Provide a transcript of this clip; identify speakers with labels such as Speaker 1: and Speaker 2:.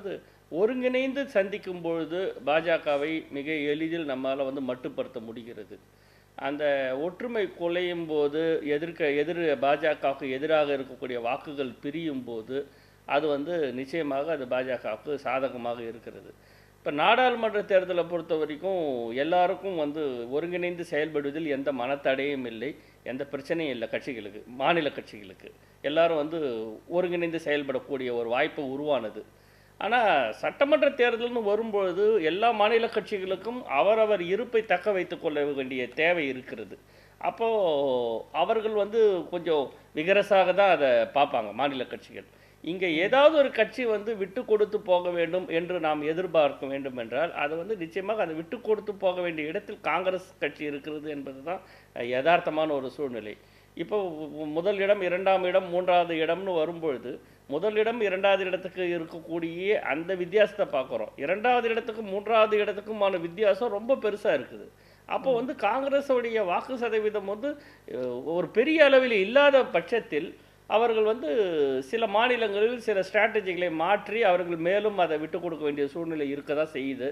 Speaker 1: அதாவது ஒருங்கிணைந்து சந்திக்கும் பொழுது பாஜகவை மிக எளிதில் நம்மால் மட்டுப்படுத்த முடிகிறது. அந்த ஒற்றுமை குலையும் போது எதிர் பாஜகவுக்கு எதிராக இருக்கக்கூடிய வாக்குகள் பிரியும் போது அது நிச்சயமாக அது பாஜகவுக்கு சாதகமாக இருக்கிறது. இப்போ நாடாளுமன்ற தேர்தலை பொறுத்த வரைக்கும் எல்லாருக்கும் ஒருங்கிணைந்து செயல்படுவதில் எந்த மனத்தடையும் இல்லை, எந்த பிரச்சனையும் இல்லை. கட்சிகளுக்கு, மாநில கட்சிகளுக்கு எல்லாரும் ஒருங்கிணைந்து செயல்படக்கூடிய ஒரு வாய்ப்பு உருவானது. ஆனால் சட்டமன்ற தேர்தல்னு வரும்பொழுது எல்லா மாநில கட்சிகளுக்கும் அவரவர் இருப்பை தக்க வைத்துக் கொள்ள வேண்டிய தேவை இருக்கிறது. அப்போது அவர்கள் கொஞ்சம் விகரசாக தான் அதை பார்ப்பாங்க மாநில கட்சிகள். இங்கே ஏதாவது ஒரு கட்சி விட்டு கொடுத்து போக வேண்டும் என்று நாம் எதிர்பார்க்க வேண்டும் என்றால் அது நிச்சயமாக அதை விட்டு கொடுத்து போக வேண்டிய இடத்தில் காங்கிரஸ் கட்சி இருக்கிறது என்பது தான் யதார்த்தமான ஒரு சூழ்நிலை. இப்போ முதல் இடம், இரண்டாம் இடம், மூன்றாவது இடம்னு வரும்பொழுது முதல் இடம் இரண்டாவது இடத்துக்கு இருக்கக்கூடிய அந்த வித்தியாசத்தை பார்க்குறோம். இரண்டாவது இடத்துக்கும் மூன்றாவது இடத்துக்குமான வித்தியாசம் ரொம்ப பெருசாக இருக்குது. அப்போ காங்கிரஸுடைய வாக்கு சதவீதம் ஒரு பெரிய அளவில் இல்லாத பட்சத்தில் அவர்கள் சில மாநிலங்களில் சில ஸ்ட்ராட்டஜிகளை மாற்றி அவர்கள் மேலும் அதை விட்டு கொடுக்க வேண்டிய சூழ்நிலை இருக்க தான் செய்யுது.